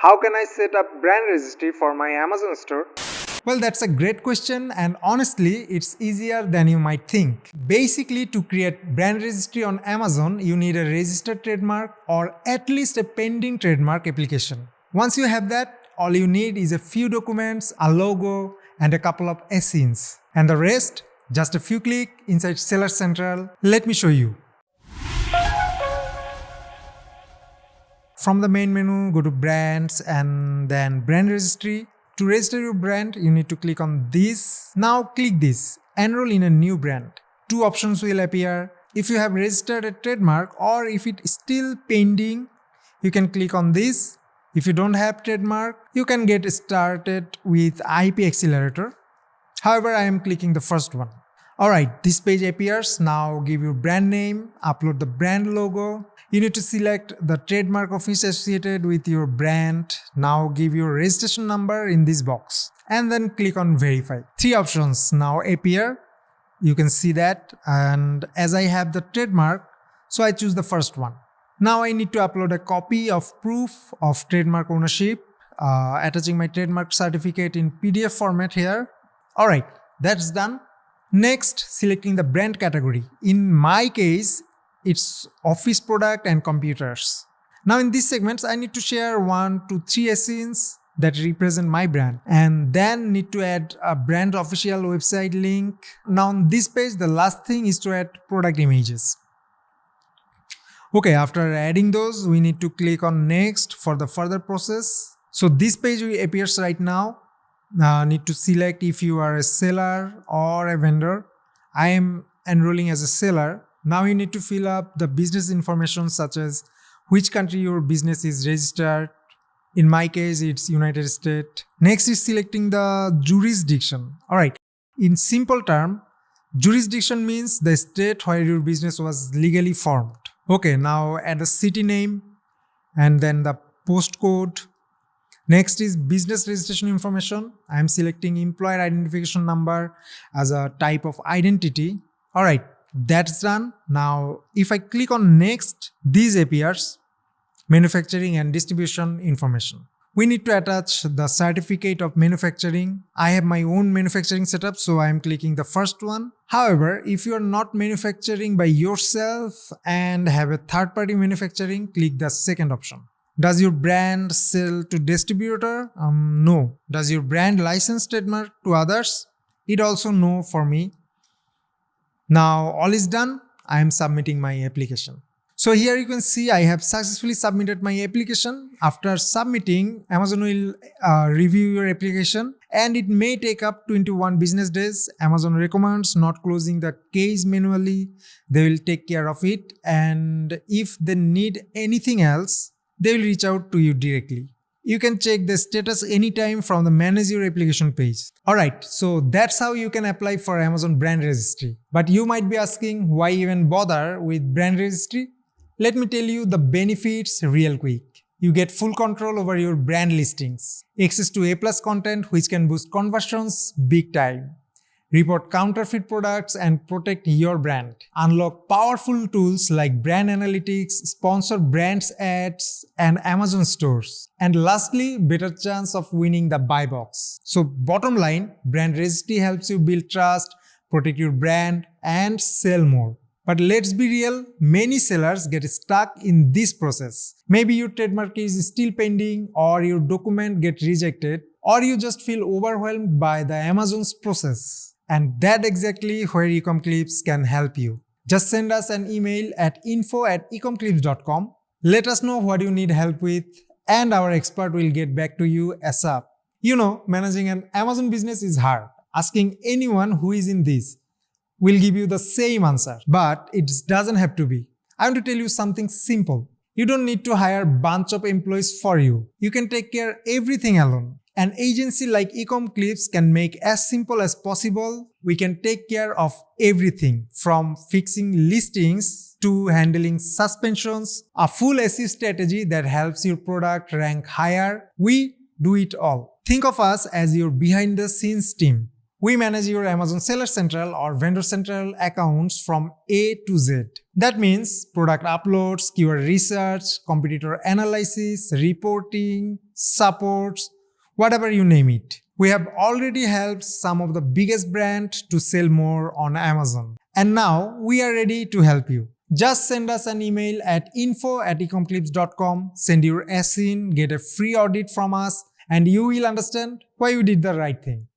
How can I set up brand registry for my Amazon store? Well, that's a great question, and honestly, it's easier than you might think. Basically, to create brand registry on Amazon, you need a registered trademark or at least a pending trademark application. Once you have that, all you need is a few documents, a logo, and a couple of SINs. And the rest, just a few clicks inside Seller Central. Let me show you. From the main menu, go to Brands and then Brand Registry. To register your brand, you need to click on this. Now click this, Enroll in a new brand. Two options will appear. If you have registered a trademark or if it is still pending, you can click on this. If you don't have trademark, you can get started with IP Accelerator. However, I am clicking the first one. Alright, this page appears. Now give your brand name, upload the brand logo. You need to select the trademark office associated with your brand. Now give your registration number in this box and then click on verify. Three options now appear. You can see that, and as I have the trademark, so I choose the first one. Now I need to upload a copy of proof of trademark ownership, attaching my trademark certificate in PDF format here. Alright, that's done. Next, selecting the brand category. In my case, it's office product and computers. Now in these segments, I need to share 1 to 3 SINs that represent my brand and then need to add a brand official website link. Now on this page, the last thing is to add product images. Okay, after adding those, we need to click on next for the further process. So this page appears right now. Need to select if you are a seller or a vendor. I am enrolling as a seller. Now you need to fill up the business information such as which country your business is registered. In my case, it's United States. Next is selecting the jurisdiction. Alright, in simple term, jurisdiction means the state where your business was legally formed. Okay, now add the city name and then the postcode. Next is business registration information. I am selecting employer identification number as a type of identity. Alright, that's done. Now, if I click on next, this appears manufacturing and distribution information. We need to attach the certificate of manufacturing. I have my own manufacturing setup, so I am clicking the first one. However, if you are not manufacturing by yourself and have a third-party manufacturing, click the second option. Does your brand sell to distributor? No. Does your brand license trademark to others? It also no for me. Now all is done. I am submitting my application. So here you can see I have successfully submitted my application. After submitting, Amazon will review your application and it may take up 21 business days. Amazon recommends not closing the case manually. They will take care of it, and if they need anything else, they will reach out to you directly. You can check the status anytime from the Manage Your Application page. Alright, so that's how you can apply for Amazon Brand Registry. But you might be asking, why even bother with Brand Registry? Let me tell you the benefits real quick. You get full control over your brand listings, access to A+ content which can boost conversions big time, report counterfeit products and protect your brand, unlock powerful tools like brand analytics, sponsor brands ads, and Amazon stores, and lastly, better chance of winning the buy box. So bottom line, brand registry helps you build trust, protect your brand, and sell more. But let's be real, many sellers get stuck in this process. Maybe your trademark is still pending, or your document gets rejected, or you just feel overwhelmed by the Amazon's process. And that's exactly where Ecomclips can help you. Just send us an email at info@ecomclips.com. Let us know what you need help with, and our expert will get back to you ASAP. You know, managing an Amazon business is hard. Asking anyone who is in this will give you the same answer, but it doesn't have to be. I want to tell you something simple. You don't need to hire a bunch of employees for you. You can take care of everything alone. An agency like Ecomclips can make as simple as possible. We can take care of everything from fixing listings to handling suspensions, a full SEO strategy that helps your product rank higher. We do it all. Think of us as your behind the scenes team. We manage your Amazon Seller Central or Vendor Central accounts from A to Z. That means product uploads, keyword research, competitor analysis, reporting, supports, whatever you name it. We have already helped some of the biggest brands to sell more on Amazon. And now we are ready to help you. Just send us an email at info@ecomclips.com, send your SIN, get a free audit from us, and you will understand why you did the right thing.